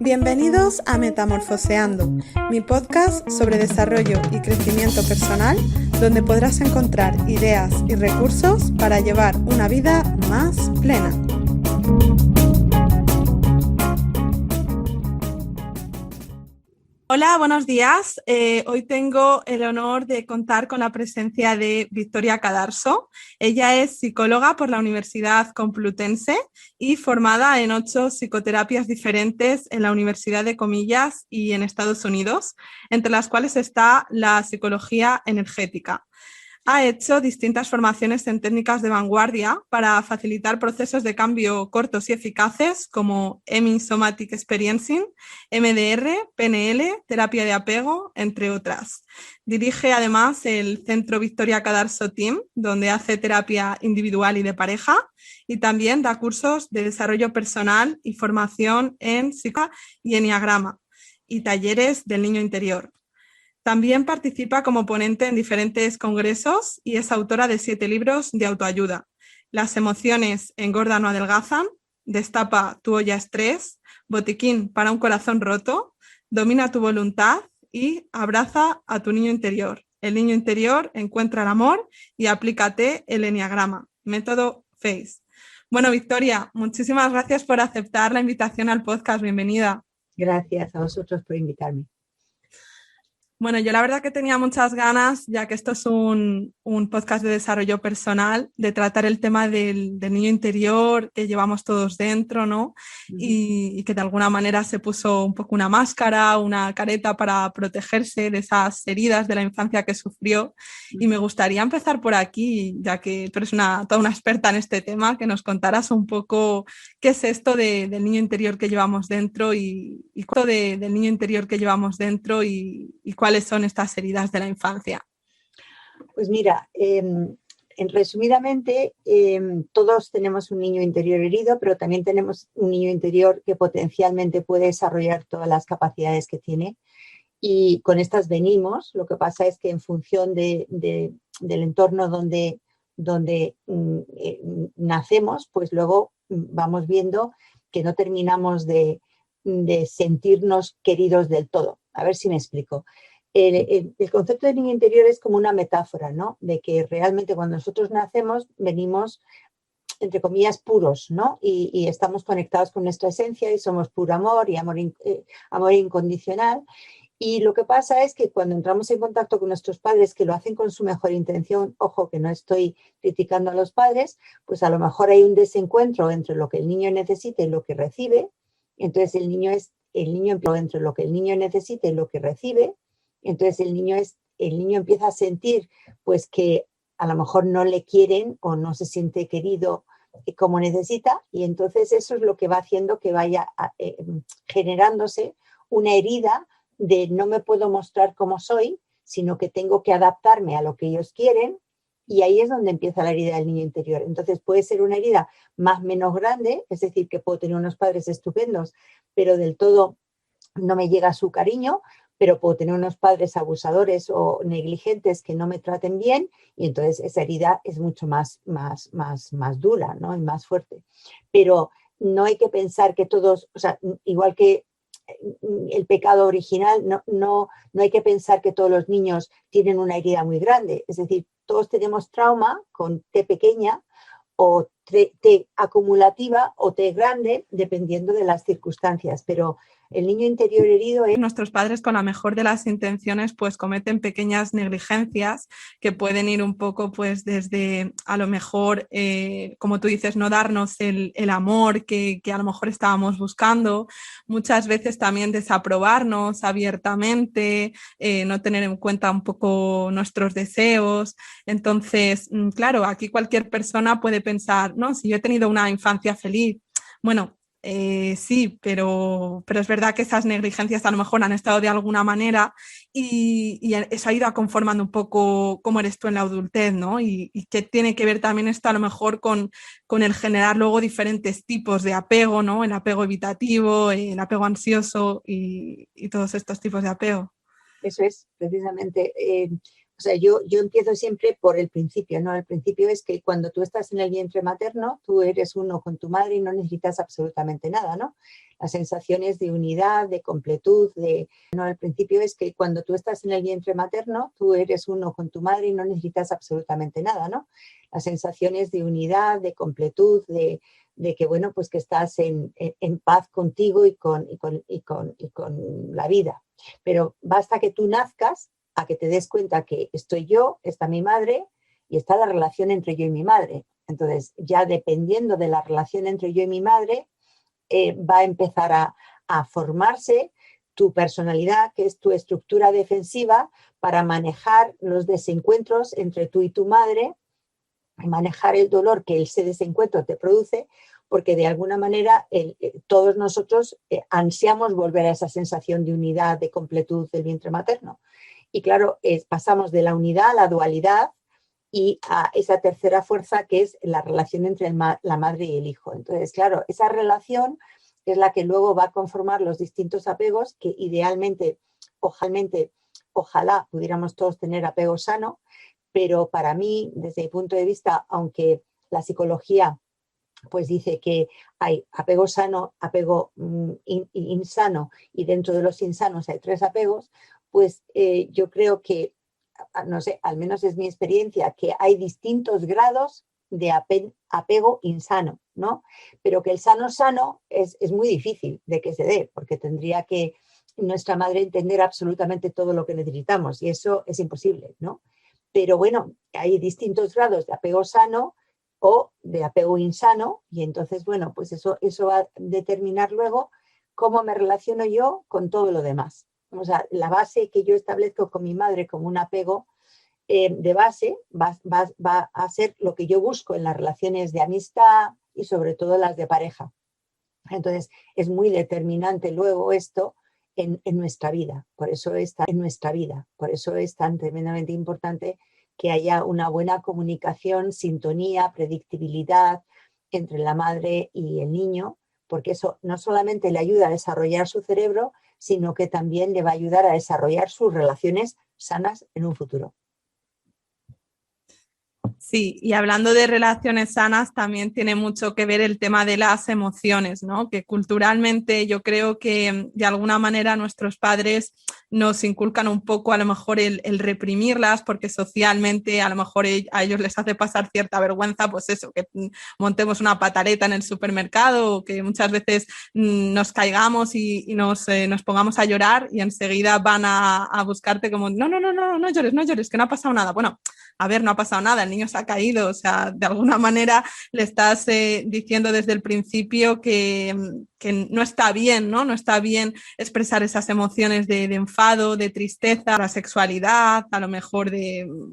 Bienvenidos a Metamorfoseando, mi podcast sobre desarrollo y crecimiento personal, donde podrás encontrar ideas y recursos para llevar una vida más plena. Hola, buenos días. Hoy tengo el honor de contar con la presencia de Victoria Cadarso. Ella es psicóloga por la Universidad Complutense y formada en 8 psicoterapias diferentes en la Universidad de Comillas y en Estados Unidos, entre las cuales está la psicología energética. Ha hecho distintas formaciones en técnicas de vanguardia para facilitar procesos de cambio cortos y eficaces como EMI Somatic Experiencing, MDR, PNL, terapia de apego, entre otras. Dirige además el Centro Victoria Cadarso Team, donde hace terapia individual y de pareja, y también da cursos de desarrollo personal y formación en psicología y enneagrama, y talleres del niño interior. También participa como ponente en diferentes congresos y es autora de 7 libros de autoayuda. Las emociones engordan o adelgazan, Destapa tu olla estrés, Botiquín para un corazón roto, Domina tu voluntad y Abraza a tu niño interior. El niño interior encuentra el amor y aplícate el enneagrama, método FACE. Bueno, Victoria, muchísimas gracias por aceptar la invitación al podcast. Bienvenida. Gracias a vosotros por invitarme. Bueno, yo la verdad que tenía muchas ganas, ya que esto es un podcast de desarrollo personal, de tratar el tema del niño interior que llevamos todos dentro, ¿no? Y que de alguna manera se puso un poco una máscara, una careta para protegerse de esas heridas de la infancia que sufrió. Y me gustaría empezar por aquí, ya que tú eres toda una experta en este tema, que nos contaras un poco qué es esto del niño interior que llevamos dentro y del niño interior que llevamos dentro y cuáles son estas heridas de la infancia. Pues mira, resumidamente, todos tenemos un niño interior herido, pero también tenemos un niño interior que potencialmente puede desarrollar todas las capacidades que tiene. Y con estas venimos. Lo que pasa es que en función del entorno donde nacemos, pues luego vamos viendo que no terminamos de sentirnos queridos del todo. A ver si me explico. El concepto de niño interior es como una metáfora, ¿no? De que realmente cuando nosotros nacemos venimos, entre comillas, puros, ¿no? Y estamos conectados con nuestra esencia y somos puro amor y amor incondicional. Y lo que pasa es que cuando entramos en contacto con nuestros padres, que lo hacen con su mejor intención, ojo que no estoy criticando a los padres, pues a lo mejor hay un desencuentro entre lo que el niño necesita y lo que recibe. Entonces el niño entre lo que el niño necesita y lo que recibe. Entonces el niño empieza a sentir pues que a lo mejor no le quieren o no se siente querido como necesita, y entonces eso es lo que va haciendo que vaya generándose una herida de no me puedo mostrar como soy, sino que tengo que adaptarme a lo que ellos quieren, y ahí es donde empieza la herida del niño interior. Entonces puede ser una herida más o menos grande, es decir, que puedo tener unos padres estupendos, pero del todo no me llega su cariño, pero puedo tener unos padres abusadores o negligentes que no me traten bien, y entonces esa herida es mucho más dura, ¿no? Y más fuerte. Pero no hay que pensar que todos, o sea, igual que el pecado original, no hay que pensar que todos los niños tienen una herida muy grande. Es decir, todos tenemos trauma con T pequeña o T acumulativa o T grande, dependiendo de las circunstancias, pero el niño interior herido es... Nuestros padres, con la mejor de las intenciones, pues cometen pequeñas negligencias que pueden ir un poco pues desde, a lo mejor, como tú dices, no darnos el amor que a lo mejor estábamos buscando, muchas veces también desaprobarnos abiertamente, no tener en cuenta un poco nuestros deseos. Entonces, claro, aquí cualquier persona puede pensar, no, si yo he tenido una infancia feliz, bueno, sí, pero es verdad que esas negligencias a lo mejor han estado de alguna manera y eso ha ido conformando un poco cómo eres tú en la adultez, ¿no? Y que tiene que ver también esto a lo mejor con el generar luego diferentes tipos de apego, ¿no? El apego evitativo, el apego ansioso y todos estos tipos de apego. Eso es, precisamente. O sea, yo empiezo siempre por el principio, ¿no? El principio es que cuando tú estás en el vientre materno, tú eres uno con tu madre y no necesitas absolutamente nada, ¿no? Las sensaciones de unidad, de completud, no, el principio es que cuando tú estás en el vientre materno, tú eres uno con tu madre y no necesitas absolutamente nada, ¿no? Las sensaciones de unidad, de completud, de que, bueno, pues que estás en paz contigo y con la vida. Pero basta que tú nazcas a que te des cuenta que estoy yo, está mi madre y está la relación entre yo y mi madre. Entonces, ya dependiendo de la relación entre yo y mi madre, va a empezar a formarse tu personalidad, que es tu estructura defensiva para manejar los desencuentros entre tú y tu madre, manejar el dolor que ese desencuentro te produce, porque de alguna manera todos nosotros ansiamos volver a esa sensación de unidad, de completud del vientre materno. Y claro, pasamos de la unidad a la dualidad y a esa tercera fuerza que es la relación entre la madre y el hijo. Entonces, claro, esa relación es la que luego va a conformar los distintos apegos que idealmente, ojalá pudiéramos todos tener apego sano, pero para mí, desde mi punto de vista, aunque la psicología pues dice que hay apego sano, apego insano y dentro de los insanos hay 3 apegos, pues yo creo que, no sé, al menos es mi experiencia, que hay distintos grados de apego insano, ¿no? Pero que el sano es muy difícil de que se dé, porque tendría que nuestra madre entender absolutamente todo lo que necesitamos y eso es imposible, ¿no? Pero bueno, hay distintos grados de apego sano o de apego insano y entonces, bueno, pues eso va a determinar luego cómo me relaciono yo con todo lo demás. O sea, la base que yo establezco con mi madre como un apego de base va a ser lo que yo busco en las relaciones de amistad y sobre todo las de pareja. Entonces, es muy determinante luego esto en nuestra vida. Por eso es tan tremendamente importante que haya una buena comunicación, sintonía, predictibilidad entre la madre y el niño, porque eso no solamente le ayuda a desarrollar su cerebro, sino que también le va a ayudar a desarrollar sus relaciones sanas en un futuro. Sí, y hablando de relaciones sanas, también tiene mucho que ver el tema de las emociones, ¿no? Que culturalmente yo creo que de alguna manera nuestros padres nos inculcan un poco a lo mejor el reprimirlas, porque socialmente a lo mejor a ellos les hace pasar cierta vergüenza, pues eso, que montemos una pataleta en el supermercado o que muchas veces nos caigamos y nos pongamos a llorar y enseguida van a buscarte como, no llores, que no ha pasado nada. Bueno, a ver, no ha pasado nada, el niño se ha caído, o sea, de alguna manera le estás diciendo desde el principio que no está bien, ¿no? No está bien expresar esas emociones de enfado, de tristeza, la sexualidad, a lo mejor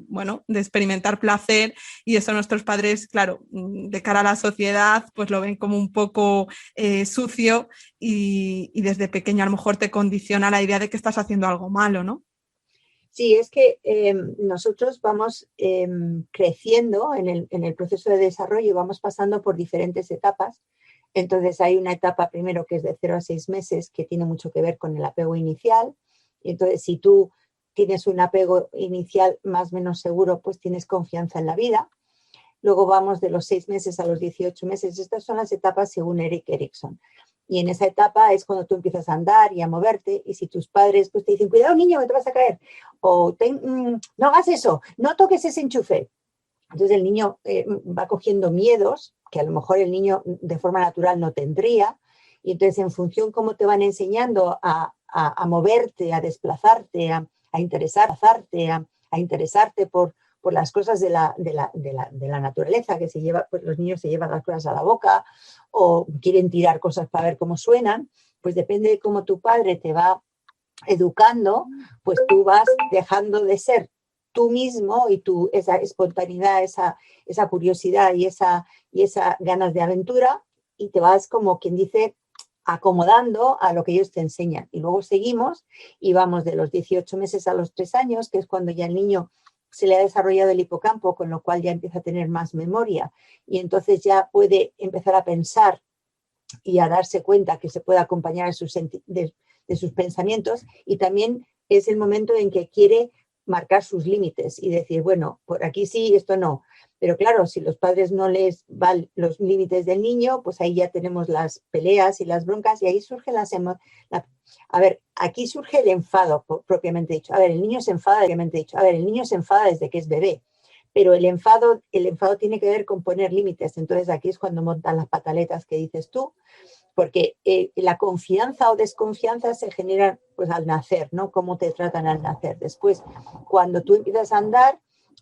bueno, de experimentar placer y eso nuestros padres, claro, de cara a la sociedad, pues lo ven como un poco sucio y desde pequeño a lo mejor te condiciona la idea de que estás haciendo algo malo, ¿no? Sí, es que nosotros vamos creciendo en el proceso de desarrollo y vamos pasando por diferentes etapas. Entonces hay una etapa primero que es de 0 a 6 meses que tiene mucho que ver con el apego inicial. Y entonces si tú tienes un apego inicial más o menos seguro, pues tienes confianza en la vida. Luego vamos de los 6 meses a los 18 meses. Estas son las etapas según Erik Erikson. Y en esa etapa es cuando tú empiezas a andar y a moverte. Y si tus padres pues, te dicen, cuidado niño, que te vas a caer. O no hagas eso, no toques ese enchufe. Entonces el niño va cogiendo miedos que a lo mejor el niño de forma natural no tendría. Y entonces en función cómo te van enseñando a moverte, a desplazarte, a interesarte por las cosas de la naturaleza, que se lleva, pues los niños se llevan las cosas a la boca o quieren tirar cosas para ver cómo suenan, pues depende de cómo tu padre te va educando, pues tú vas dejando de ser tú mismo y esa espontaneidad, esa curiosidad y esa ganas de aventura y te vas como quien dice acomodando a lo que ellos te enseñan. Y luego seguimos y vamos de los 18 meses a los 3 años, que es cuando ya el niño se le ha desarrollado el hipocampo, con lo cual ya empieza a tener más memoria y entonces ya puede empezar a pensar y a darse cuenta que se puede acompañar de sus pensamientos y también es el momento en que quiere marcar sus límites y decir, bueno, por aquí sí, esto no. Pero claro, si los padres no les van los límites del niño, pues ahí ya tenemos las peleas y las broncas y ahí surgen a ver, aquí surge el enfado propiamente dicho. A ver, el niño se enfada propiamente dicho. A ver, el niño se enfada desde que es bebé, pero el enfado tiene que ver con poner límites. Entonces aquí es cuando montan las pataletas que dices tú, porque la confianza o desconfianza se genera pues al nacer, ¿no? Cómo te tratan al nacer. Después, cuando tú empiezas a andar,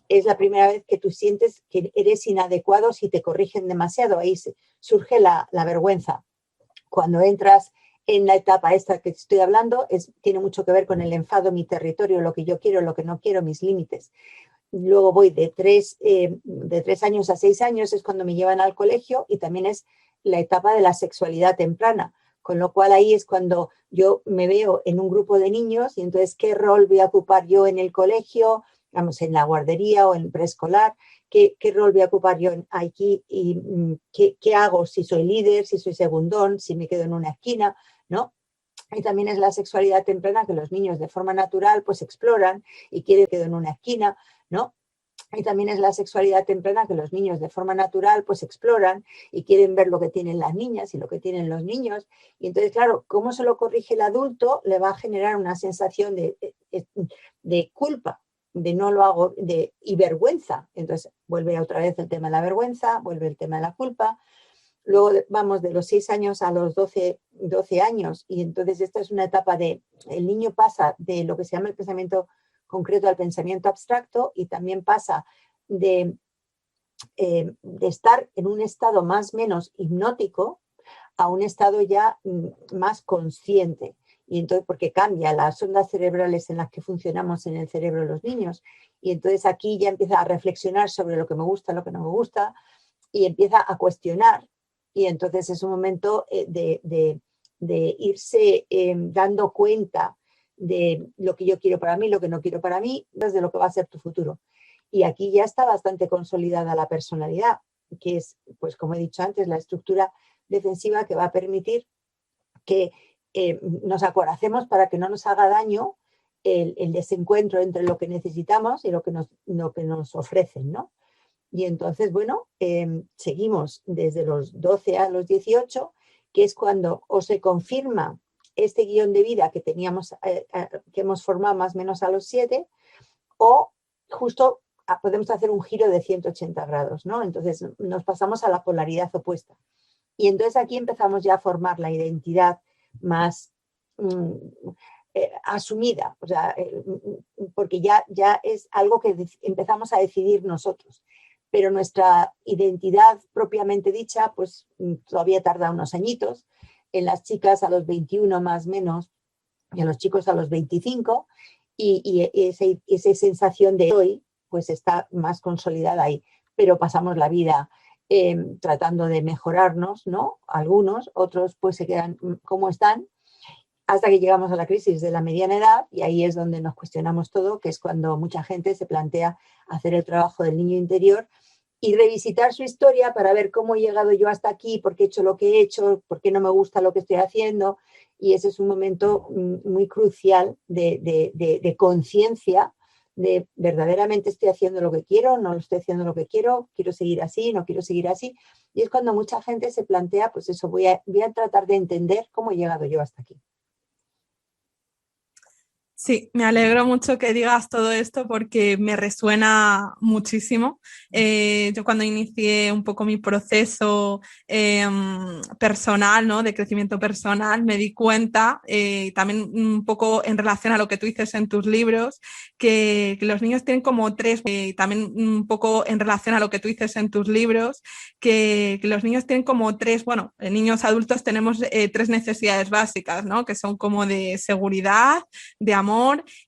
es la primera vez que tú sientes que eres inadecuado si te corrigen demasiado. Ahí surge la vergüenza. Cuando entras en la etapa esta que estoy hablando, tiene mucho que ver con el enfado, mi territorio, lo que yo quiero, lo que no quiero, mis límites. Luego voy de 3 años a 6 años, es cuando me llevan al colegio, y también es la etapa de la sexualidad temprana, con lo cual ahí es cuando yo me veo en un grupo de niños y entonces qué rol voy a ocupar yo en el colegio, vamos, en la guardería o en preescolar, qué rol voy a ocupar yo aquí y qué hago, si soy líder, si soy segundón, si me quedo en una esquina, ¿no? Y también es la sexualidad temprana que los niños de forma natural pues exploran y quieren que quedo en una esquina, ¿no? Y también es la sexualidad temprana que los niños de forma natural pues exploran y quieren ver lo que tienen las niñas y lo que tienen los niños. Y entonces, claro, cómo se lo corrige el adulto le va a generar una sensación de culpa, de no lo hago, y vergüenza. Entonces vuelve otra vez el tema de la vergüenza, vuelve el tema de la culpa. Luego vamos de los 6 años a los 12 años y entonces esta es una etapa el niño pasa de lo que se llama el pensamiento concreto al pensamiento abstracto y también pasa de estar en un estado más o menos hipnótico a un estado ya más consciente. Y entonces, porque cambia las ondas cerebrales en las que funcionamos en el cerebro de los niños. Y entonces aquí ya empieza a reflexionar sobre lo que me gusta, lo que no me gusta, y empieza a cuestionar. Y entonces es un momento de irse dando cuenta de lo que yo quiero para mí, lo que no quiero para mí, de lo que va a ser tu futuro. Y aquí ya está bastante consolidada la personalidad, que es, pues como he dicho antes, la estructura defensiva que va a permitir que nos acoracemos para que no nos haga daño el desencuentro entre lo que necesitamos y lo que nos ofrecen, ¿no? Y entonces, bueno, seguimos desde los 12 a los 18, que es cuando o se confirma este guión de vida que teníamos, que hemos formado más o menos a los 7, o justo podemos hacer un giro de 180 grados, ¿no? Entonces nos pasamos a la polaridad opuesta. Y entonces aquí empezamos ya a formar la identidad más asumida, o sea, porque ya es algo que empezamos a decidir nosotros. Pero nuestra identidad propiamente dicha, pues todavía tarda unos añitos. En las chicas a los 21 más o menos, y en los chicos a los 25, y esa sensación de hoy, pues está más consolidada ahí. Pero pasamos la vida tratando de mejorarnos, ¿no? Algunos, otros pues se quedan como están, hasta que llegamos a la crisis de la mediana edad, y ahí es donde nos cuestionamos todo, que es cuando mucha gente se plantea hacer el trabajo del niño interior y revisitar su historia para ver cómo he llegado yo hasta aquí, por qué he hecho lo que he hecho, por qué no me gusta lo que estoy haciendo. Y ese es un momento muy crucial de conciencia, de verdaderamente estoy haciendo lo que quiero, no lo estoy haciendo lo que quiero seguir así, no quiero seguir así. Y es cuando mucha gente se plantea, pues eso, voy a tratar de entender cómo he llegado yo hasta aquí. Sí, me alegro mucho que digas todo esto porque me resuena muchísimo. Yo cuando inicié un poco mi proceso personal, ¿no? De crecimiento personal, me di cuenta, también un poco en relación a lo que tú dices en tus libros, que los niños tienen como tres, también un poco en relación a lo que tú dices en tus libros, que los niños tienen como tres, bueno, niños adultos tenemos tres necesidades básicas, ¿no? Que son como de seguridad, de amor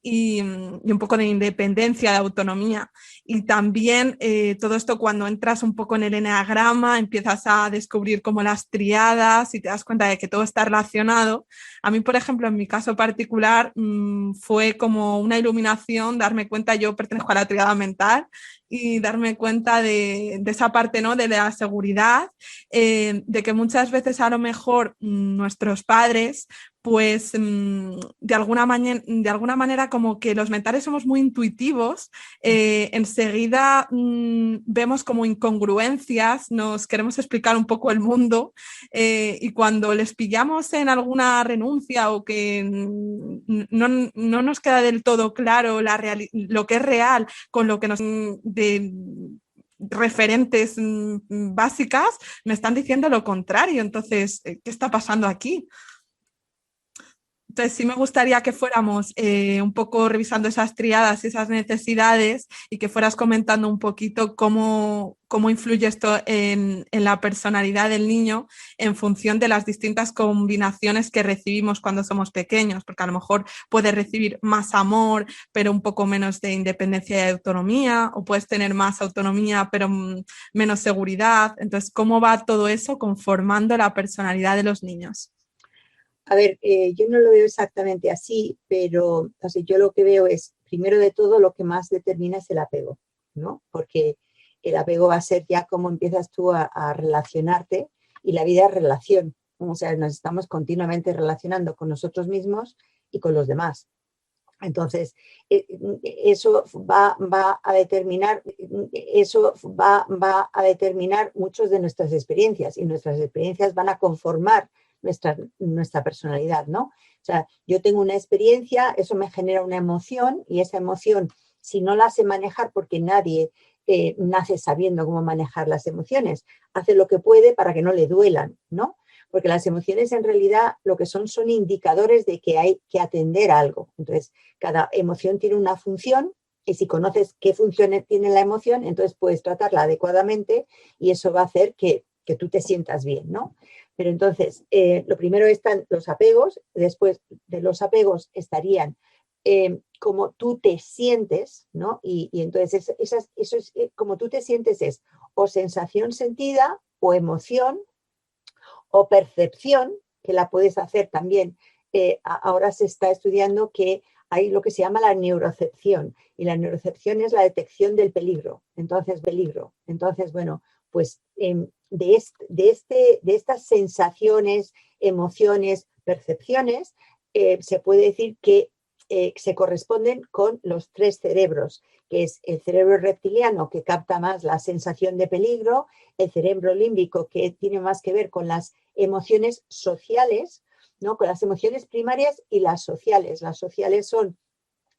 y un poco de independencia, de autonomía. Y también todo esto cuando entras un poco en el eneagrama, empiezas a descubrir como las triadas y te das cuenta de que todo está relacionado. A mí, por ejemplo, en mi caso particular, fue como una iluminación darme cuenta, yo pertenezco a la triada mental, y darme cuenta de esa parte, ¿no? De la seguridad, de que muchas veces a lo mejor nuestros padres pues de alguna manera como que los mentales somos muy intuitivos, enseguida vemos como incongruencias, nos queremos explicar un poco el mundo, y cuando les pillamos en alguna renuncia o que no nos queda del todo claro lo que es real con lo que nos de referentes básicas, me están diciendo lo contrario. Entonces, ¿qué está pasando aquí? Entonces, sí me gustaría que fuéramos un poco revisando esas triadas y esas necesidades y que fueras comentando un poquito cómo influye esto en la personalidad del niño en función de las distintas combinaciones que recibimos cuando somos pequeños, porque a lo mejor puedes recibir más amor, pero un poco menos de independencia y autonomía, o puedes tener más autonomía, pero menos seguridad. Entonces, ¿cómo va todo eso conformando la personalidad de los niños? A ver, yo no lo veo exactamente así, pero o sea, yo lo que veo es, primero de todo, lo que más determina es el apego, ¿no? Porque el apego va a ser ya cómo empiezas tú a relacionarte, y la vida es relación. O sea, nos estamos continuamente relacionando con nosotros mismos y con los demás. Entonces, eso va a determinar, va a determinar muchas de nuestras experiencias, y nuestras experiencias van a conformar nuestra personalidad, ¿no? O sea, yo tengo una experiencia, eso me genera una emoción, y esa emoción, si no la sé manejar, porque nadie nace sabiendo cómo manejar las emociones, hace lo que puede para que no le duelan, ¿no? Porque las emociones en realidad lo que son indicadores de que hay que atender a algo. Entonces, cada emoción tiene una función, y si conoces qué función tiene la emoción, entonces puedes tratarla adecuadamente, y eso va a hacer que tú te sientas bien, ¿no? Pero entonces, lo primero están los apegos, después de los apegos estarían cómo tú te sientes, ¿no? Y entonces eso es, como tú te sientes es o sensación sentida, o emoción, o percepción, que la puedes hacer también. Ahora se está estudiando que hay lo que se llama la neurocepción, y la neurocepción es la detección del peligro. Entonces, bueno, pues de estas sensaciones, emociones, percepciones, se puede decir que se corresponden con los tres cerebros, que es el cerebro reptiliano, que capta más la sensación de peligro, el cerebro límbico, que tiene más que ver con las emociones sociales, ¿no? Con las emociones primarias y las sociales. Las sociales son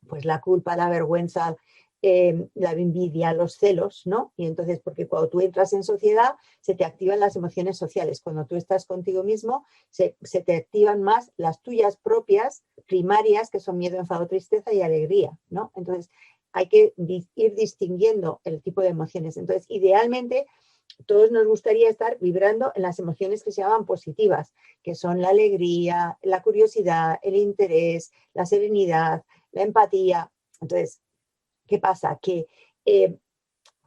pues la culpa, la vergüenza, la envidia, los celos, ¿no? Y entonces, porque cuando tú entras en sociedad, se te activan las emociones sociales. Cuando tú estás contigo mismo, se te activan más las tuyas propias, primarias, que son miedo, enfado, tristeza y alegría, ¿no? Entonces, hay que ir distinguiendo el tipo de emociones. Entonces, idealmente, todos nos gustaría estar vibrando en las emociones que se llaman positivas, que son la alegría, la curiosidad, el interés, la serenidad, la empatía. Entonces, ¿qué pasa? Que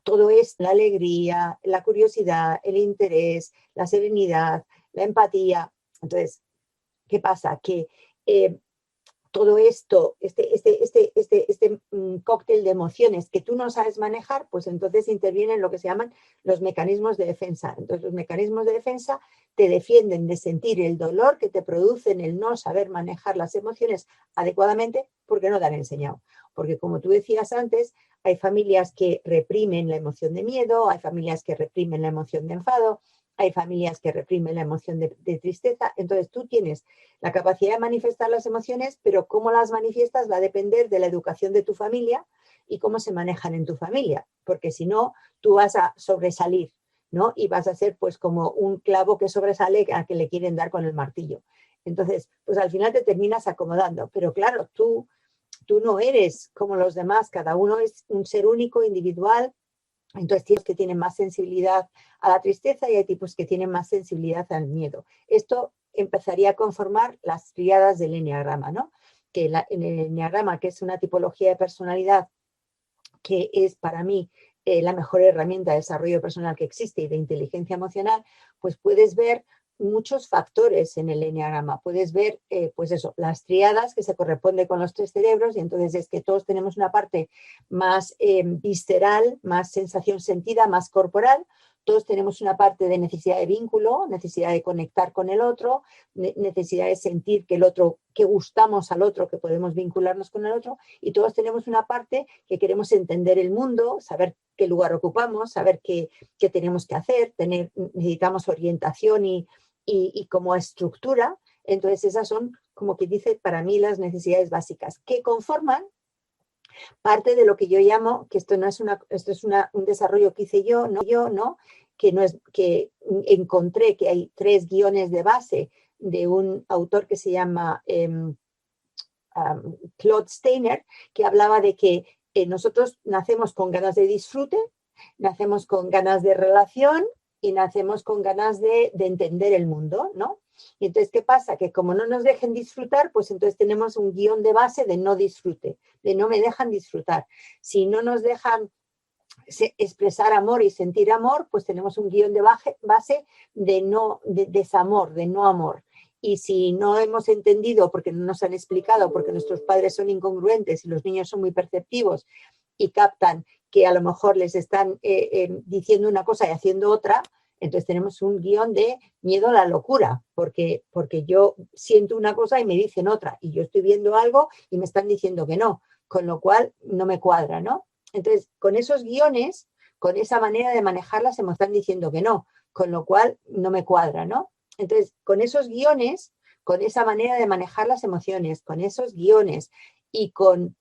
todo es la alegría, la curiosidad, el interés, la serenidad, la empatía. Entonces, ¿qué pasa? Que todo esto, este cóctel de emociones que tú no sabes manejar, pues entonces intervienen lo que se llaman los mecanismos de defensa. Entonces, los mecanismos de defensa te defienden de sentir el dolor que te producen el no saber manejar las emociones adecuadamente, porque no te han enseñado. Porque como tú decías antes, hay familias que reprimen la emoción de miedo, hay familias que reprimen la emoción de enfado, hay familias que reprimen la emoción de tristeza. Entonces tú tienes la capacidad de manifestar las emociones, pero cómo las manifiestas va a depender de la educación de tu familia y cómo se manejan en tu familia, porque si no, tú vas a sobresalir, ¿no? Y vas a ser pues como un clavo que sobresale a que le quieren dar con el martillo. Entonces, pues al final te terminas acomodando, pero claro, tú no eres como los demás, cada uno es un ser único, individual. Entonces, tipos que tienen más sensibilidad a la tristeza, y hay tipos que tienen más sensibilidad al miedo. Esto empezaría a conformar las triadas del eneagrama, ¿no? Que en el eneagrama, que es una tipología de personalidad que es para mí la mejor herramienta de desarrollo personal que existe y de inteligencia emocional, pues puedes ver muchos factores en el eneagrama. Puedes ver, pues eso, las tríadas que se corresponden con los 3 cerebros, y entonces es que todos tenemos una parte más visceral, más sensación sentida, más corporal. Todos tenemos una parte de necesidad de vínculo, necesidad de conectar con el otro, necesidad de sentir que el otro, que gustamos al otro, que podemos vincularnos con el otro, y todos tenemos una parte que queremos entender el mundo, saber qué lugar ocupamos, saber qué tenemos que hacer, necesitamos orientación y como estructura. Entonces esas son, como que dice, para mí las necesidades básicas que conforman parte de lo que yo llamo, que esto es un desarrollo que hice yo, ¿no? Que no es, que encontré que hay 3 guiones de base de un autor que se llama Claude Steiner, que hablaba de que nosotros nacemos con ganas de disfrute, nacemos con ganas de relación y nacemos con ganas de entender el mundo, ¿no? Y entonces, ¿qué pasa? Que como no nos dejen disfrutar, pues entonces tenemos un guión de base de no disfrute, de no me dejan disfrutar. Si no nos dejan expresar amor y sentir amor, pues tenemos un guión de base de desamor, de no amor. Y si no hemos entendido, porque no nos han explicado, porque nuestros padres son incongruentes y los niños son muy perceptivos y captan que a lo mejor les están diciendo una cosa y haciendo otra, entonces tenemos un guión de miedo a la locura, porque yo siento una cosa y me dicen otra, y yo estoy viendo algo y me están diciendo que no, con lo cual no me cuadra, ¿no? Entonces, con esos guiones, con esa manera de manejarlas, se me están diciendo que no, con lo cual no me cuadra, ¿no? Entonces, con esos guiones, con esa manera de manejar las emociones, con esos guiones y con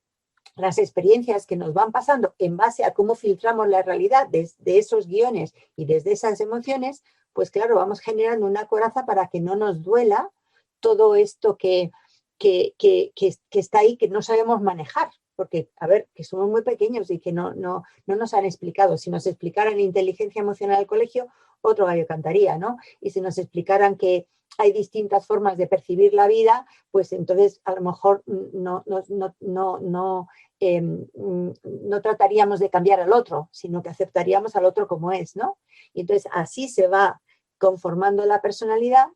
las experiencias que nos van pasando en base a cómo filtramos la realidad desde esos guiones y desde esas emociones, pues claro, vamos generando una coraza para que no nos duela todo esto que está ahí, que no sabemos manejar. Porque, a ver, que somos muy pequeños y que no nos han explicado. Si nos explicaran inteligencia emocional al colegio, otro gallo cantaría, ¿no? Y si nos explicaran que hay distintas formas de percibir la vida, pues entonces a lo mejor no trataríamos de cambiar al otro, sino que aceptaríamos al otro como es, ¿no? Y entonces así se va conformando la personalidad,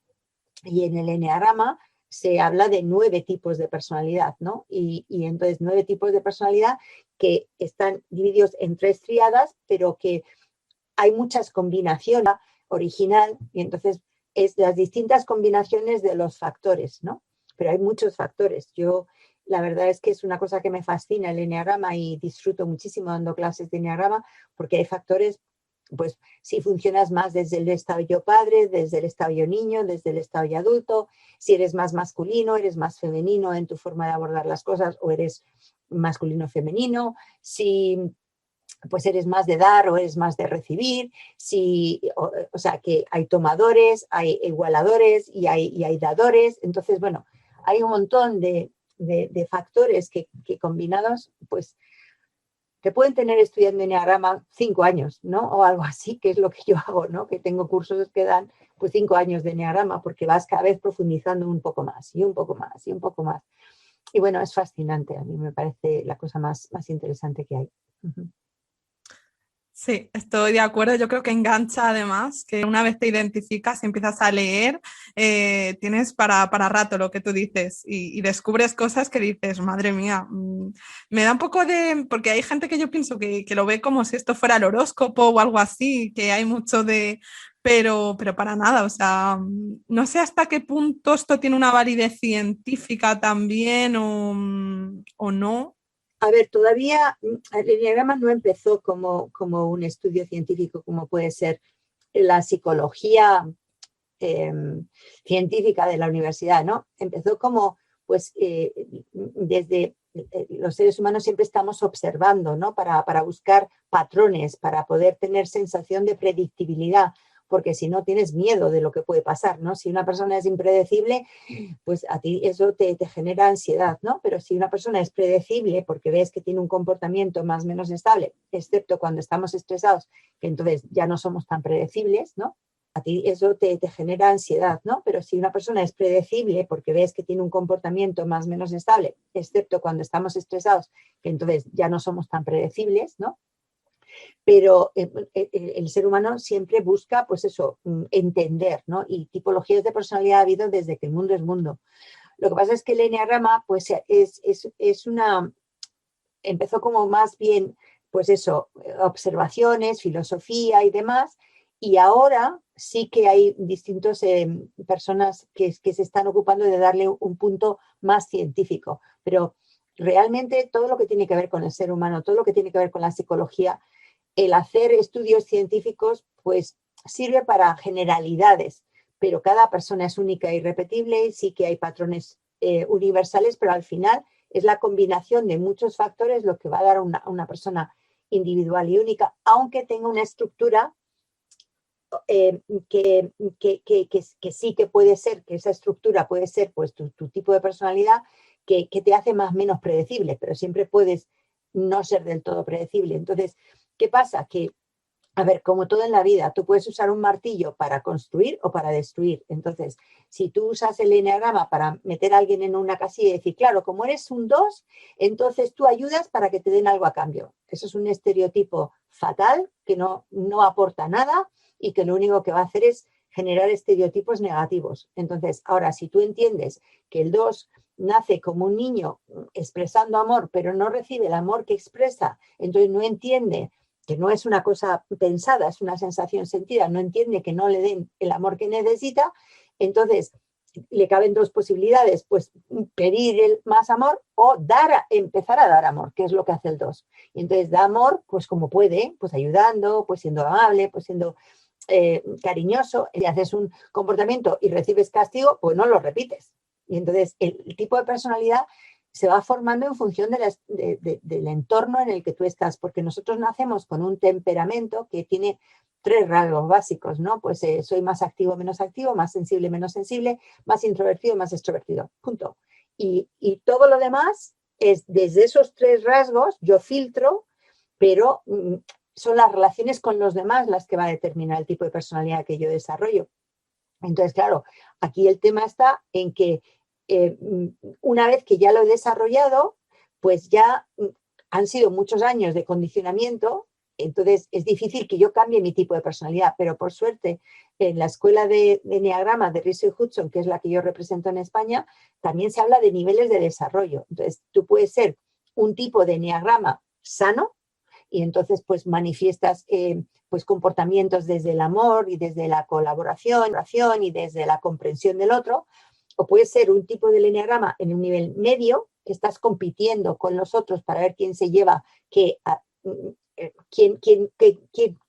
y en el eneagrama se habla de 9 tipos de personalidad, ¿no? Y entonces 9 tipos de personalidad que están divididos en 3 tríadas, pero que hay muchas combinaciones original, y entonces es las distintas combinaciones de los factores, ¿no? Pero hay muchos factores. La verdad es que es una cosa que me fascina el eneagrama y disfruto muchísimo dando clases de eneagrama, porque hay factores, pues si funcionas más desde el estadio padre, desde el estadio niño, desde el estadio adulto, si eres más masculino, eres más femenino en tu forma de abordar las cosas, o eres masculino femenino, si pues eres más de dar o eres más de recibir, o sea que hay tomadores, hay igualadores y hay dadores. Entonces, bueno, hay un montón de factores que combinados, pues te pueden tener estudiando eneagrama 5 años, ¿no? O algo así, que es lo que yo hago, ¿no? Que tengo cursos que dan pues 5 años de eneagrama, porque vas cada vez profundizando un poco más y un poco más y un poco más. Y bueno, es fascinante, a mí me parece la cosa más interesante que hay. Uh-huh. Sí, estoy de acuerdo. Yo creo que engancha además, que una vez te identificas y empiezas a leer, tienes para rato lo que tú dices y descubres cosas que dices, madre mía, me da un poco de... Porque hay gente que yo pienso que lo ve como si esto fuera el horóscopo o algo así, que hay mucho de... Pero para nada, o sea, no sé hasta qué punto esto tiene una validez científica también o no. A ver, todavía el eneagrama no empezó como un estudio científico, como puede ser la psicología científica de la universidad, ¿no? Empezó como, pues, desde los seres humanos siempre estamos observando, ¿no? Para buscar patrones, para poder tener sensación de predictibilidad, porque si no tienes miedo de lo que puede pasar, ¿no? Si una persona es impredecible, pues a ti eso te genera ansiedad, ¿no? Pero si una persona es predecible porque ves que tiene un comportamiento más o menos estable, excepto cuando estamos estresados, que entonces ya no somos tan predecibles, ¿no? a ti eso te genera ansiedad, ¿no? Pero si una persona es predecible porque ves que tiene un comportamiento más o menos estable, excepto cuando estamos estresados, que entonces ya no somos tan predecibles, ¿no? Pero el ser humano siempre busca, pues eso, entender, ¿no? Y tipologías de personalidad ha habido desde que el mundo es mundo. Lo que pasa es que el eneagrama, pues empezó como más bien, pues eso, observaciones, filosofía y demás, y ahora sí que hay distintas personas que se están ocupando de darle un punto más científico, pero realmente todo lo que tiene que ver con el ser humano, todo lo que tiene que ver con la psicología, el hacer estudios científicos, pues sirve para generalidades, pero cada persona es única e irrepetible y sí que hay patrones universales, pero al final es la combinación de muchos factores lo que va a dar a una persona individual y única, aunque tenga una estructura que sí que puede ser, que esa estructura puede ser pues tu tipo de personalidad que te hace más o menos predecible, pero siempre puedes no ser del todo predecible. Entonces, ¿qué pasa? Que, a ver, como todo en la vida, tú puedes usar un martillo para construir o para destruir. Entonces, si tú usas el eneagrama para meter a alguien en una casilla y decir, claro, como eres un 2, entonces tú ayudas para que te den algo a cambio. Eso es un estereotipo fatal que no aporta nada y que lo único que va a hacer es generar estereotipos negativos. Entonces, ahora, si tú entiendes que el 2 nace como un niño expresando amor, pero no recibe el amor que expresa, entonces no entiende que no es una cosa pensada, es una sensación sentida, no entiende que no le den el amor que necesita, entonces le caben dos posibilidades, pues pedir más amor o empezar a dar amor, que es lo que hace el 2. Y entonces da amor, pues como puede, pues ayudando, pues siendo amable, pues siendo cariñoso. Si haces un comportamiento y recibes castigo, pues no lo repites. Y entonces el tipo de personalidad se va formando en función del entorno en el que tú estás, porque nosotros nacemos con un temperamento que tiene 3 rasgos básicos, ¿no? Pues soy más activo, menos activo, más sensible, menos sensible, más introvertido, más extrovertido, punto. Y todo lo demás es desde esos 3 rasgos, yo filtro, pero son las relaciones con los demás las que va a determinar el tipo de personalidad que yo desarrollo. Entonces, claro, aquí el tema está en que una vez que ya lo he desarrollado, pues ya han sido muchos años de condicionamiento, entonces es difícil que yo cambie mi tipo de personalidad, pero por suerte en la escuela de Enneagrama de Riso y Hudson, que es la que yo represento en España, también se habla de niveles de desarrollo. Entonces tú puedes ser un tipo de Enneagrama sano y entonces pues manifiestas pues comportamientos desde el amor y desde la colaboración y desde la comprensión del otro, o puede ser un tipo de eneagrama en un nivel medio, que estás compitiendo con los otros para ver quién se lleva, quién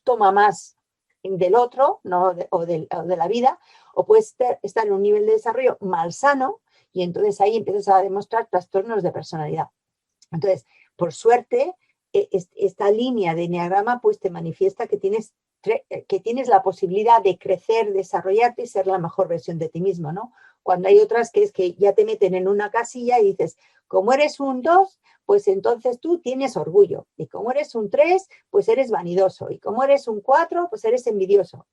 toma más del otro, ¿no? o de la vida, o puedes estar en un nivel de desarrollo malsano y entonces ahí empiezas a demostrar trastornos de personalidad. Entonces, por suerte, esta línea de eneagrama pues te manifiesta que tienes la posibilidad de crecer, desarrollarte y ser la mejor versión de ti mismo, ¿no? Cuando hay otras que es que ya te meten en una casilla y dices, como eres un 2, pues entonces tú tienes orgullo. Y como eres un 3, pues eres vanidoso. Y como eres un 4, pues eres envidioso.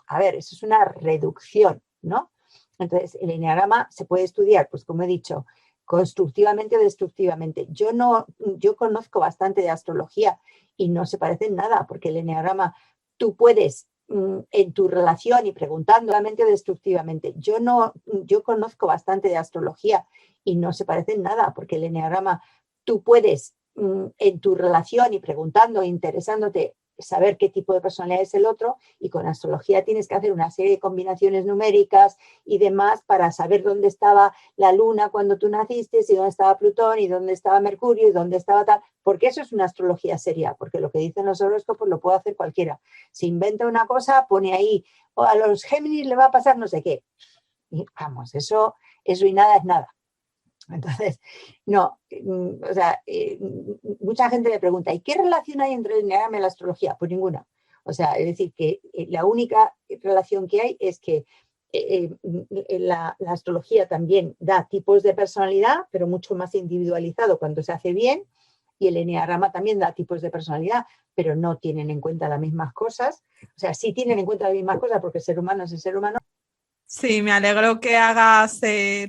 A ver, eso es una reducción, ¿no? Entonces, el eneagrama se puede estudiar, pues como he dicho, constructivamente o destructivamente. Yo conozco bastante de astrología y no se parece en nada, porque el eneagrama tú puedes en tu relación y preguntando solamente o destructivamente. Yo conozco bastante de astrología y no se parece en nada, porque el eneagrama tú puedes en tu relación y preguntando, interesándote, saber qué tipo de personalidad es el otro, y con astrología tienes que hacer una serie de combinaciones numéricas y demás para saber dónde estaba la luna cuando tú naciste, y dónde estaba Plutón, y dónde estaba Mercurio, y dónde estaba tal, porque eso es una astrología seria, porque lo que dicen los horóscopos lo puede hacer cualquiera. Se inventa una cosa, pone ahí, a los Géminis le va a pasar no sé qué. Y vamos, eso y nada es nada. Entonces, no, o sea, mucha gente me pregunta, ¿y qué relación hay entre el eneagrama y la astrología? Pues ninguna. O sea, es decir, que la única relación que hay es que la astrología también da tipos de personalidad, pero mucho más individualizado cuando se hace bien. y el eneagrama también da tipos de personalidad, pero no tienen en cuenta las mismas cosas. O sea, sí tienen en cuenta las mismas cosas porque el ser humano es el ser humano. Sí, me alegro que hagas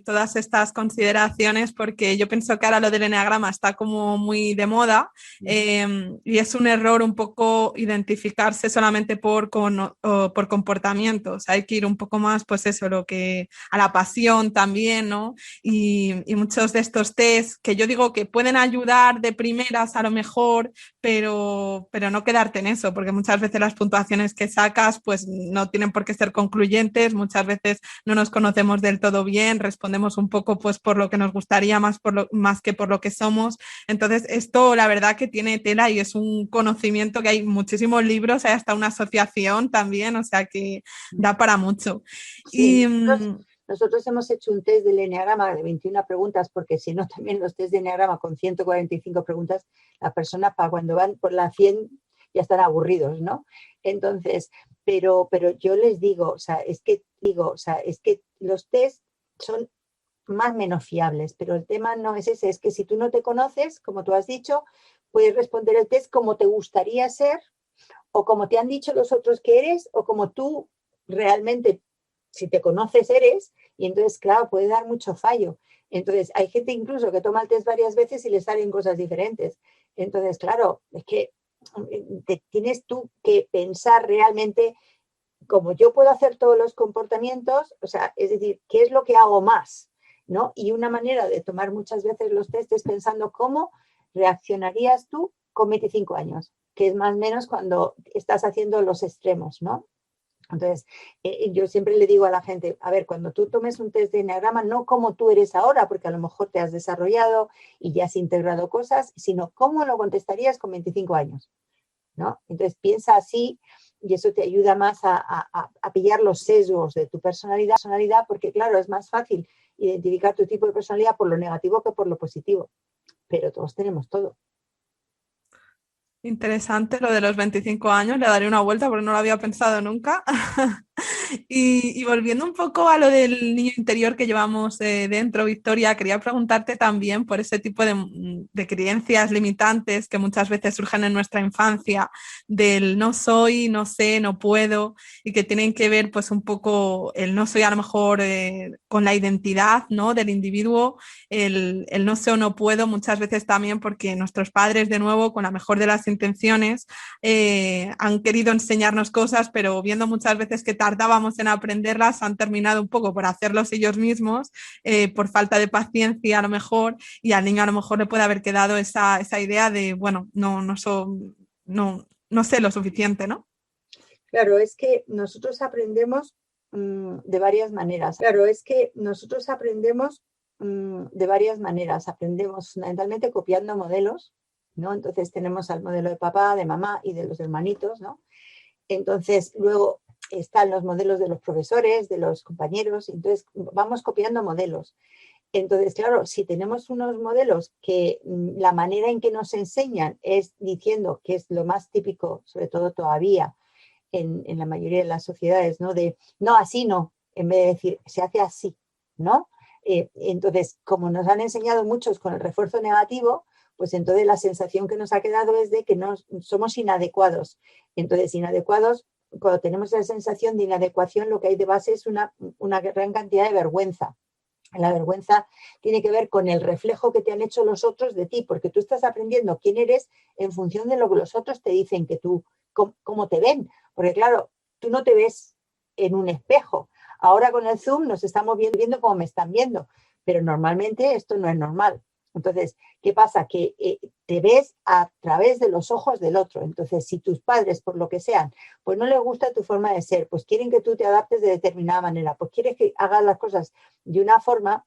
todas estas consideraciones porque yo pienso que ahora lo del eneagrama está como muy de moda y es un error un poco identificarse solamente o por comportamientos. Hay que ir un poco más, pues eso, lo que a la pasión también, ¿no? Y muchos de estos test que yo digo que pueden ayudar de primeras a lo mejor, pero no quedarte en eso, porque muchas veces las puntuaciones que sacas pues no tienen por qué ser concluyentes, muchas veces no nos conocemos del todo bien, respondemos un poco pues por lo que nos gustaría más que por lo que somos. Entonces, esto la verdad que tiene tela y es un conocimiento que hay muchísimos libros, hay hasta una asociación también, o sea que da para mucho. Sí, Y nosotros hemos hecho un test del eneagrama de 21 preguntas, porque si no, también los test de eneagrama con 145 preguntas, las personas para cuando van por la 100 ya están aburridos, ¿no? Entonces, pero yo les digo, es que los test son más o menos fiables, pero el tema no es ese, es que si tú no te conoces, como tú has dicho, puedes responder el test como te gustaría ser, o como te han dicho los otros que eres, o como tú realmente, si te conoces, eres, y entonces, claro, puede dar mucho fallo. Entonces, hay gente incluso que toma el test varias veces y le salen cosas diferentes. Entonces, claro, es que tienes tú que pensar realmente, como yo puedo hacer todos los comportamientos, o sea, es decir, ¿qué es lo que hago más? ¿No? Y una manera de tomar muchas veces los test es pensando cómo reaccionarías tú con 25 años, que es más o menos cuando estás haciendo los extremos, ¿no? Entonces, yo siempre le digo a la gente, a ver, cuando tú tomes un test de eneagrama, no como tú eres ahora, porque a lo mejor te has desarrollado y ya has integrado cosas, sino cómo lo contestarías con 25 años, ¿no? Entonces, piensa así y eso te ayuda más a pillar los sesgos de tu personalidad, porque claro, es más fácil identificar tu tipo de personalidad por lo negativo que por lo positivo, pero todos tenemos todo. interesante lo de los 25 años, le daré una vuelta porque no lo había pensado nunca. Y volviendo un poco a lo del niño interior que llevamos dentro, Victoria, quería preguntarte también por ese tipo de creencias limitantes que muchas veces surgen en nuestra infancia, del no soy, no sé, no puedo, y que tienen que ver pues un poco el no soy a lo mejor con la identidad, ¿no? Del individuo, el no sé o no puedo muchas veces también porque nuestros padres, de nuevo, con la mejor de las intenciones, han querido enseñarnos cosas, pero viendo muchas veces que tardábamos en aprenderlas, han terminado un poco por hacerlos ellos mismos, por falta de paciencia a lo mejor, y al niño a lo mejor le puede haber quedado esa idea de, bueno, no sé lo suficiente, ¿no? Claro, es que nosotros aprendemos de varias maneras. Claro, es que nosotros aprendemos de varias maneras. Aprendemos fundamentalmente copiando modelos, ¿no? Entonces tenemos al modelo de papá, de mamá y de los hermanitos, ¿no? Entonces luego están los modelos de los profesores, de los compañeros, entonces vamos copiando modelos. Entonces, claro, si tenemos unos modelos que la manera en que nos enseñan es diciendo, que es lo más típico, sobre todo todavía, en la mayoría de las sociedades, ¿no? De, no, así no, en vez de decir, se hace así, ¿no? Entonces, como nos han enseñado muchos con el refuerzo negativo, pues entonces la sensación que nos ha quedado es de que no somos inadecuados. Entonces, inadecuados, cuando tenemos esa sensación de inadecuación, lo que hay de base es una gran cantidad de vergüenza. La vergüenza tiene que ver con el reflejo que te han hecho los otros de ti, porque tú estás aprendiendo quién eres en función de lo que los otros te dicen que tú, cómo te ven. Porque claro, tú no te ves en un espejo. Ahora con el Zoom nos estamos viendo como me están viendo, pero normalmente esto no es normal. Entonces, ¿qué pasa? Que te ves a través de los ojos del otro. Entonces, si tus padres, por lo que sean, pues no les gusta tu forma de ser, pues quieren que tú te adaptes de determinada manera, pues quieres que hagas las cosas de una forma,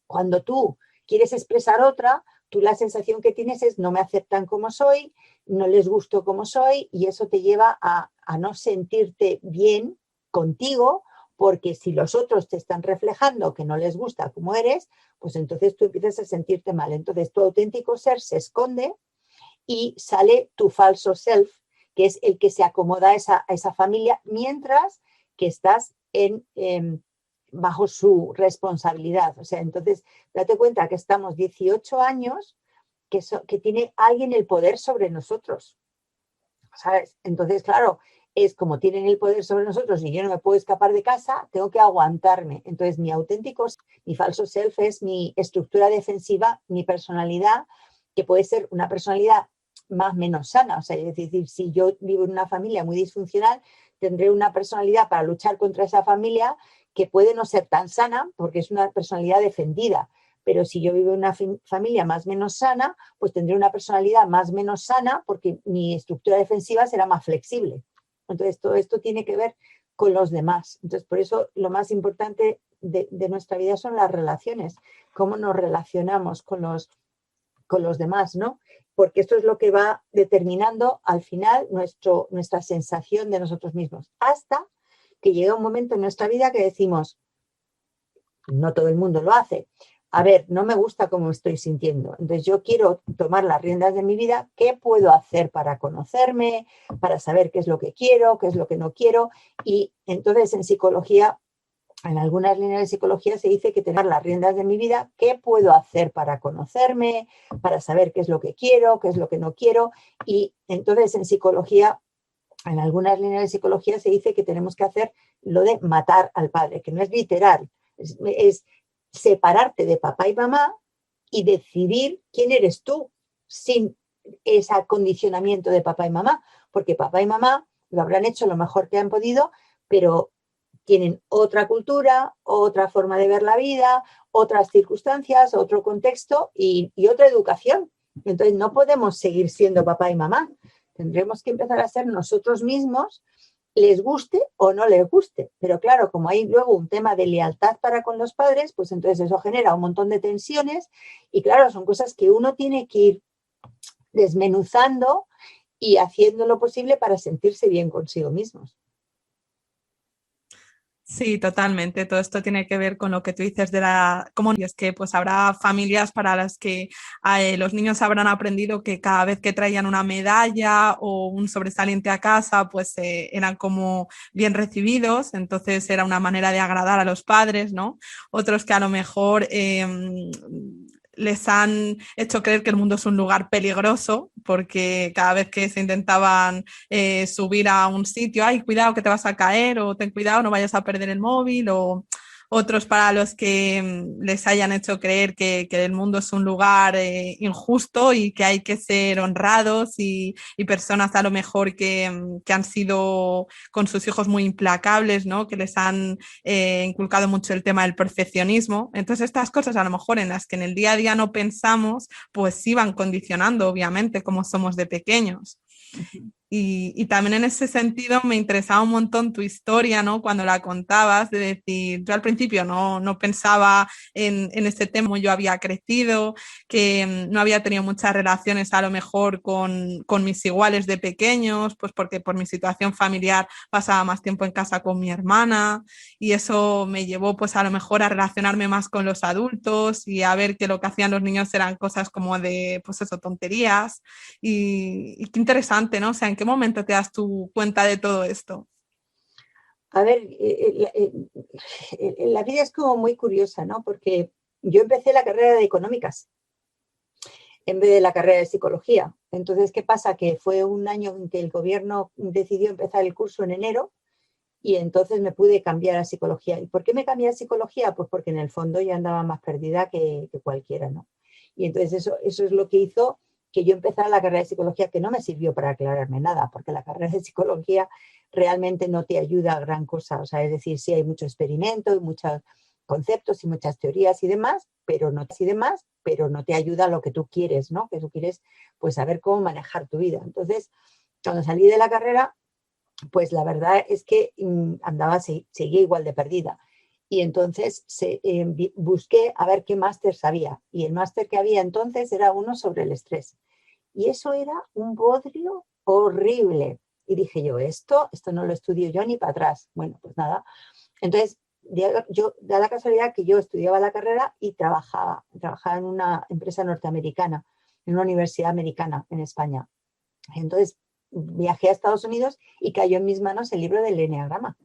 cuando tú quieres expresar otra, tú la sensación que tienes es no me aceptan como soy, no les gusto como soy y eso te lleva a no sentirte bien contigo porque si los otros te están reflejando que no les gusta como eres, pues entonces tú empiezas a sentirte mal. Entonces tu auténtico ser se esconde y sale tu falso self, que es el que se acomoda a esa familia mientras que estás bajo su responsabilidad. O sea, entonces, date cuenta que estamos 18 años que tiene alguien el poder sobre nosotros, ¿sabes? Entonces, claro, es como tienen el poder sobre nosotros y yo no me puedo escapar de casa, tengo que aguantarme. Entonces, mi falso self es mi estructura defensiva, mi personalidad, que puede ser una personalidad más o menos sana. O sea, es decir, si yo vivo en una familia muy disfuncional, tendré una personalidad para luchar contra esa familia que puede no ser tan sana porque es una personalidad defendida. Pero si yo vivo en una familia más o menos sana, pues tendré una personalidad más o menos sana porque mi estructura defensiva será más flexible. Entonces, todo esto tiene que ver con los demás. Entonces, por eso lo más importante de nuestra vida son las relaciones, cómo nos relacionamos con los demás, ¿no? Porque esto es lo que va determinando al final nuestra sensación de nosotros mismos. Hasta que llega un momento en nuestra vida que decimos, no todo el mundo lo hace, a ver, no me gusta cómo me estoy sintiendo, entonces yo quiero tomar las riendas de mi vida, ¿qué puedo hacer para conocerme, para saber qué es lo que quiero, qué es lo que no quiero? Y entonces en psicología, en algunas líneas de psicología se dice que tener las riendas de mi vida, ¿qué puedo hacer para conocerme, para saber qué es lo que quiero, qué es lo que no quiero? Y entonces en psicología, en algunas líneas de psicología se dice que tenemos que hacer lo de matar al padre, que no es literal, es separarte de papá y mamá y decidir quién eres tú sin ese acondicionamiento de papá y mamá, porque papá y mamá lo habrán hecho lo mejor que han podido, pero tienen otra cultura, otra forma de ver la vida, otras circunstancias, otro contexto y otra educación. Entonces no podemos seguir siendo papá y mamá. Tendremos que empezar a ser nosotros mismos, les guste o no les guste. Pero claro, como hay luego un tema de lealtad para con los padres, pues entonces eso genera un montón de tensiones y claro, son cosas que uno tiene que ir desmenuzando y haciendo lo posible para sentirse bien consigo mismos. Sí, totalmente. Todo esto tiene que ver con lo que tú dices de la comunidad. Es que pues habrá familias para las que los niños habrán aprendido que cada vez que traían una medalla o un sobresaliente a casa, pues eran como bien recibidos. Entonces era una manera de agradar a los padres, ¿no? Otros que a lo mejor les han hecho creer que el mundo es un lugar peligroso porque cada vez que se intentaban subir a un sitio, ay, cuidado que te vas a caer o ten cuidado, no vayas a perder el móvil o otros para los que les hayan hecho creer que el mundo es un lugar injusto y que hay que ser honrados y personas a lo mejor que han sido con sus hijos muy implacables, ¿no? Que les han inculcado mucho el tema del perfeccionismo. Entonces estas cosas a lo mejor en las que en el día a día no pensamos, pues sí van condicionando obviamente cómo somos de pequeños. Y también en ese sentido me interesaba un montón tu historia, ¿no? Cuando la contabas, de decir, yo al principio no pensaba en este tema, como yo había crecido, que no había tenido muchas relaciones a lo mejor con mis iguales de pequeños, pues porque por mi situación familiar pasaba más tiempo en casa con mi hermana y eso me llevó pues a lo mejor a relacionarme más con los adultos y a ver que lo que hacían los niños eran cosas como de, pues eso, tonterías y qué interesante, ¿no? O sea, ¿en qué momento te das tu cuenta de todo esto? A ver, la vida es como muy curiosa, ¿no? Porque yo empecé la carrera de económicas en vez de la carrera de psicología. Entonces, ¿qué pasa? Que fue un año en que el gobierno decidió empezar el curso en enero y entonces me pude cambiar a psicología. ¿Y por qué me cambié a psicología? Pues porque en el fondo yo andaba más perdida que cualquiera, ¿no? Y entonces eso es lo que hizo que yo empezara la carrera de psicología, que no me sirvió para aclararme nada, porque la carrera de psicología realmente no te ayuda a gran cosa. O sea, es decir, sí hay mucho experimento y muchos conceptos y muchas teorías y demás, pero no te ayuda a lo que tú quieres, ¿no? Que tú quieres, pues, saber cómo manejar tu vida. Entonces, cuando salí de la carrera, pues la verdad es que seguía igual de perdida. Y entonces busqué a ver qué máster sabía. Y el máster que había entonces era uno sobre el estrés. Y eso era un bodrio horrible. Y dije yo, esto no lo estudio yo ni para atrás. Bueno, pues nada. Entonces, yo da la casualidad que yo estudiaba la carrera y trabajaba en una empresa norteamericana, en una universidad americana en España. Entonces, viajé a Estados Unidos y cayó en mis manos el libro del Eneagrama.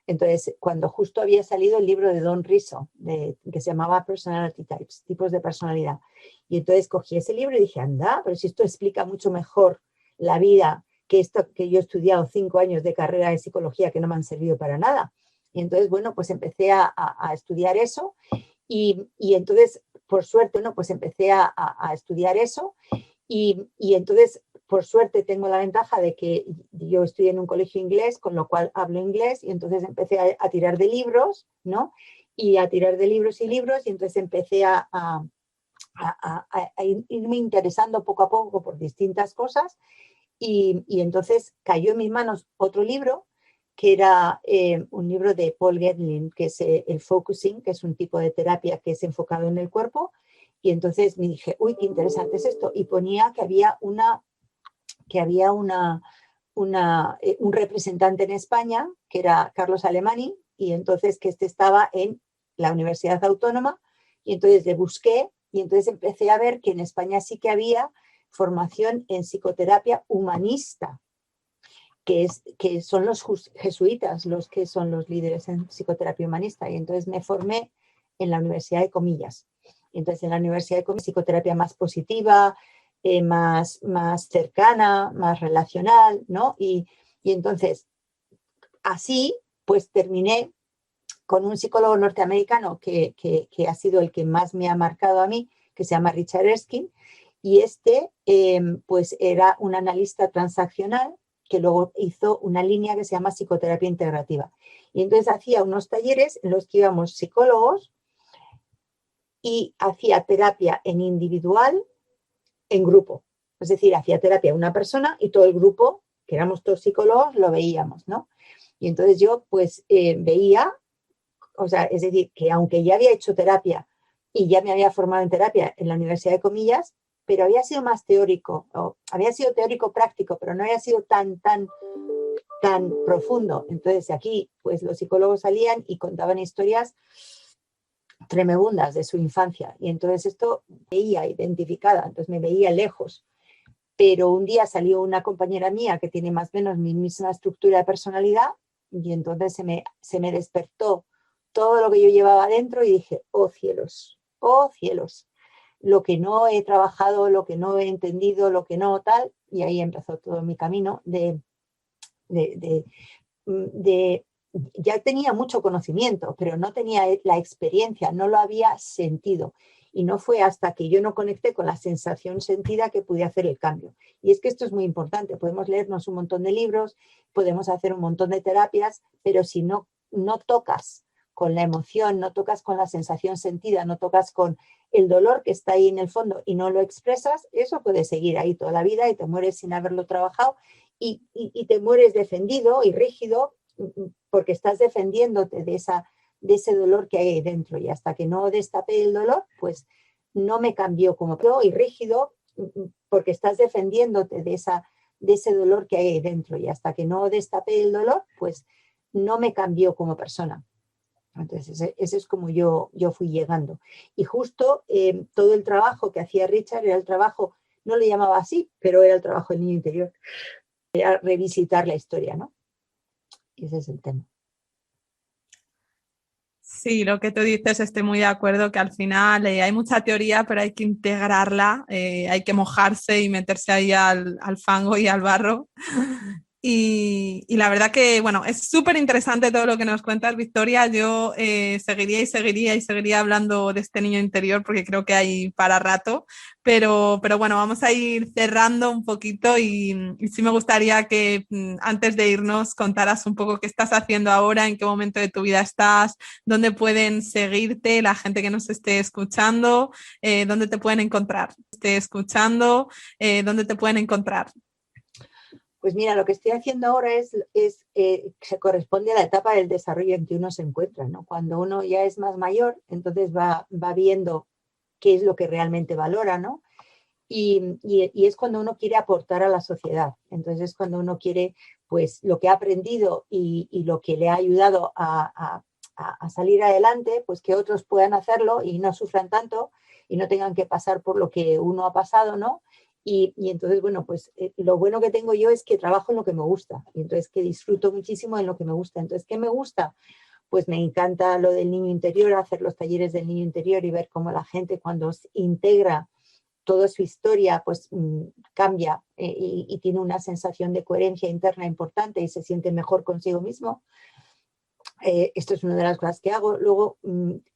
Entonces, cuando justo había salido el libro de Don Riso, que se llamaba Personality Types, tipos de personalidad. Y entonces cogí ese libro y dije, anda, pero si esto explica mucho mejor la vida que esto que yo he estudiado 5 años de carrera de psicología que no me han servido para nada. Y entonces, bueno, pues empecé a estudiar eso y entonces, por suerte, ¿no? Pues empecé a estudiar eso y entonces, por suerte, tengo la ventaja de que yo estoy en un colegio inglés, con lo cual hablo inglés y entonces empecé a tirar de libros, ¿no? Y a tirar de libros y libros y entonces empecé a irme interesando poco a poco por distintas cosas y entonces cayó en mis manos otro libro que era un libro de Paul Gedlin, que es el focusing, que es un tipo de terapia que es enfocado en el cuerpo. Y entonces me dije, uy, qué interesante es esto. Y ponía que había un representante en España, que era Carlos Alemany, y entonces que este estaba en la Universidad Autónoma. Y entonces le busqué y entonces empecé a ver que en España sí que había formación en psicoterapia humanista, que son los jesuitas los que son los líderes en psicoterapia humanista. Y entonces me formé en la Universidad de Comillas. Y entonces en la Universidad de Comillas, psicoterapia más positiva, más cercana, más relacional, ¿no? Y entonces, así, pues terminé con un psicólogo norteamericano que ha sido el que más me ha marcado a mí, que se llama Richard Erskine, y pues era un analista transaccional que luego hizo una línea que se llama psicoterapia integrativa. Y entonces hacía unos talleres en los que íbamos psicólogos y hacía terapia en individual, en grupo. Es decir, hacía terapia una persona y todo el grupo, que éramos todos psicólogos, lo veíamos, ¿no? Y entonces yo pues veía, o sea, es decir, que aunque ya había hecho terapia y ya me había formado en terapia en la Universidad de Comillas, pero había sido más teórico, había sido teórico práctico, pero no había sido tan profundo. Entonces aquí, pues los psicólogos salían y contaban historias tremebundas de su infancia. Y entonces esto me veía identificada, entonces me veía lejos. Pero un día salió una compañera mía que tiene más o menos mi misma estructura de personalidad y entonces se me despertó todo lo que yo llevaba dentro y dije, oh cielos, lo que no he trabajado, lo que no he entendido, lo que no tal, y ahí empezó todo mi camino ya tenía mucho conocimiento, pero no tenía la experiencia, no lo había sentido. Y no fue hasta que yo no conecté con la sensación sentida que pude hacer el cambio. Y es que esto es muy importante. Podemos leernos un montón de libros, podemos hacer un montón de terapias, pero si no tocas con la emoción, no tocas con la sensación sentida, no tocas con el dolor que está ahí en el fondo y no lo expresas, eso puede seguir ahí toda la vida y te mueres sin haberlo trabajado y te mueres defendido y rígido porque estás defendiéndote de ese dolor que hay ahí dentro y hasta que no destapé el dolor, pues no me cambió como yo y rígido porque estás defendiéndote de ese dolor que hay ahí dentro y hasta que no destapé el dolor, pues no me cambió como persona. Entonces, ese es como yo fui llegando. Y justo todo el trabajo que hacía Richard era el trabajo, no le llamaba así, pero era el trabajo del niño interior. Era revisitar la historia, ¿no? Y ese es el tema. Sí, lo que tú dices, estoy muy de acuerdo que al final hay mucha teoría, pero hay que integrarla, hay que mojarse y meterse ahí al fango y al barro. Y la verdad que, bueno, es súper interesante todo lo que nos cuentas, Victoria. Yo seguiría hablando de este niño interior porque creo que hay para rato, pero bueno, vamos a ir cerrando un poquito y sí me gustaría que antes de irnos contaras un poco qué estás haciendo ahora, en qué momento de tu vida estás, dónde pueden seguirte la gente que nos esté escuchando, dónde te pueden encontrar, dónde te pueden encontrar. Pues mira, lo que estoy haciendo ahora se corresponde a la etapa del desarrollo en que uno se encuentra, ¿no? Cuando uno ya es más mayor, entonces va viendo qué es lo que realmente valora, ¿no? Y es cuando uno quiere aportar a la sociedad. Entonces es cuando uno quiere, pues, lo que ha aprendido y lo que le ha ayudado a salir adelante, pues que otros puedan hacerlo y no sufran tanto y no tengan que pasar por lo que uno ha pasado, ¿no? Y entonces, bueno, pues lo bueno que tengo yo es que trabajo en lo que me gusta, y entonces que disfruto muchísimo en lo que me gusta. Entonces, ¿qué me gusta? Pues me encanta lo del niño interior, hacer los talleres del niño interior y ver cómo la gente cuando integra toda su historia, pues cambia y tiene una sensación de coherencia interna importante y se siente mejor consigo mismo. Esto es una de las cosas que hago. Luego,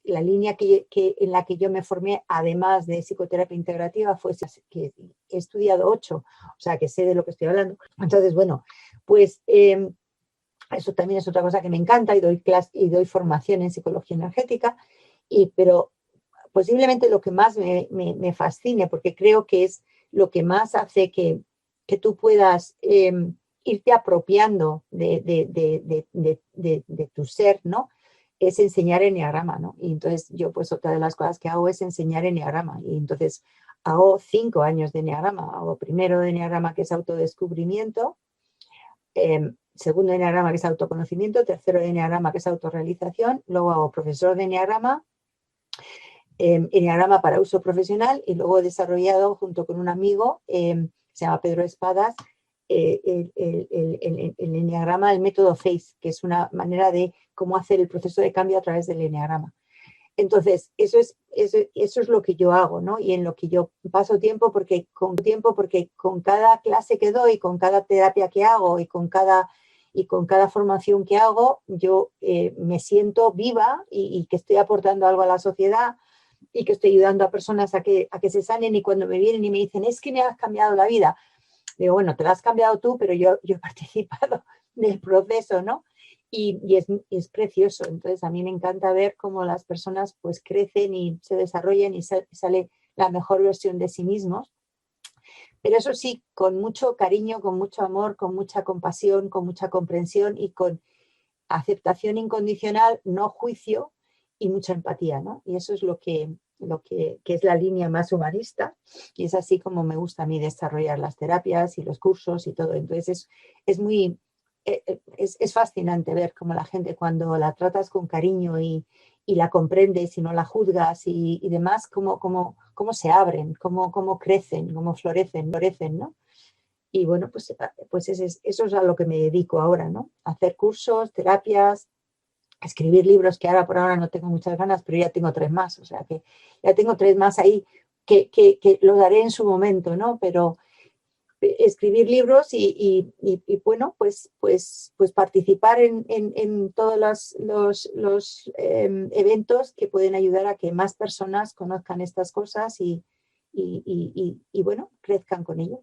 la línea en la que yo me formé, además de psicoterapia integrativa, fue que he estudiado 8, o sea, que sé de lo que estoy hablando. Entonces, bueno, pues eso también es otra cosa que me encanta y doy formación en psicología energética, pero posiblemente lo que más me fascine, porque creo que es lo que más hace que tú puedas irte apropiando de tu ser, ¿no? Es enseñar eneagrama, ¿no? Y entonces yo, pues otra de las cosas que hago es enseñar eneagrama. Y entonces hago 5 años de eneagrama. Hago primero de eneagrama, que es autodescubrimiento, segundo de eneagrama, que es autoconocimiento, tercero de eneagrama, que es autorrealización, luego hago profesor de eneagrama, eneagrama para uso profesional, y luego he desarrollado junto con un amigo, se llama Pedro Espadas, el eneagrama, el método FACE, que es una manera de cómo hacer el proceso de cambio a través del eneagrama. Entonces, eso es lo que yo hago, ¿no? Y en lo que yo paso tiempo, porque con cada clase que doy, con cada terapia que hago y con cada formación que hago, yo me siento viva y que estoy aportando algo a la sociedad y que estoy ayudando a personas a que se sanen. Y cuando me vienen y me dicen, es que me has cambiado la vida, digo, bueno, te la has cambiado tú, pero yo he participado del proceso, ¿no? Y es precioso. Entonces, a mí me encanta ver cómo las personas pues crecen y se desarrollan y sale la mejor versión de sí mismos. Pero eso sí, con mucho cariño, con mucho amor, con mucha compasión, con mucha comprensión y con aceptación incondicional, no juicio, y mucha empatía, ¿no? Y eso es lo que es la línea más humanista, y es así como me gusta a mí desarrollar las terapias y los cursos y todo. Entonces es fascinante ver cómo la gente, cuando la tratas con cariño y la comprendes y no la juzgas y demás, cómo se abren, cómo crecen, cómo florecen, ¿no? Y bueno, pues eso es a lo que me dedico ahora, ¿no? Hacer cursos, terapias, escribir libros, que ahora por ahora no tengo muchas ganas, pero ya tengo 3 más, o sea que ya tengo 3 más ahí que los daré en su momento, ¿no? Pero escribir libros y bueno, pues participar en todos los eventos que pueden ayudar a que más personas conozcan estas cosas y bueno, crezcan con ello.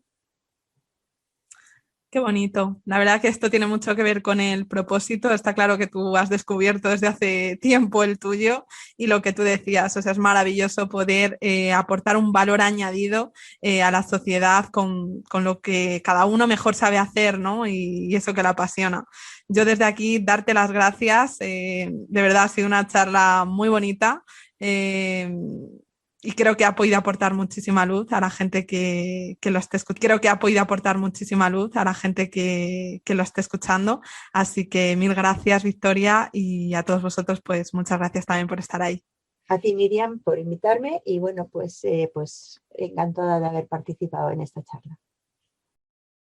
Qué bonito. La verdad que esto tiene mucho que ver con el propósito. Está claro que tú has descubierto desde hace tiempo el tuyo y lo que tú decías. O sea, es maravilloso poder aportar un valor añadido a la sociedad con lo que cada uno mejor sabe hacer, ¿no? Y eso que le apasiona. Yo desde aquí darte las gracias. De verdad ha sido una charla muy bonita. Y creo que ha podido aportar muchísima luz a la gente que lo esté escuchando. Creo que ha podido aportar muchísima luz a la gente que lo esté escuchando. Así que mil gracias, Victoria, y a todos vosotros, pues muchas gracias también por estar ahí. A ti, Miriam, por invitarme y bueno, pues encantada de haber participado en esta charla.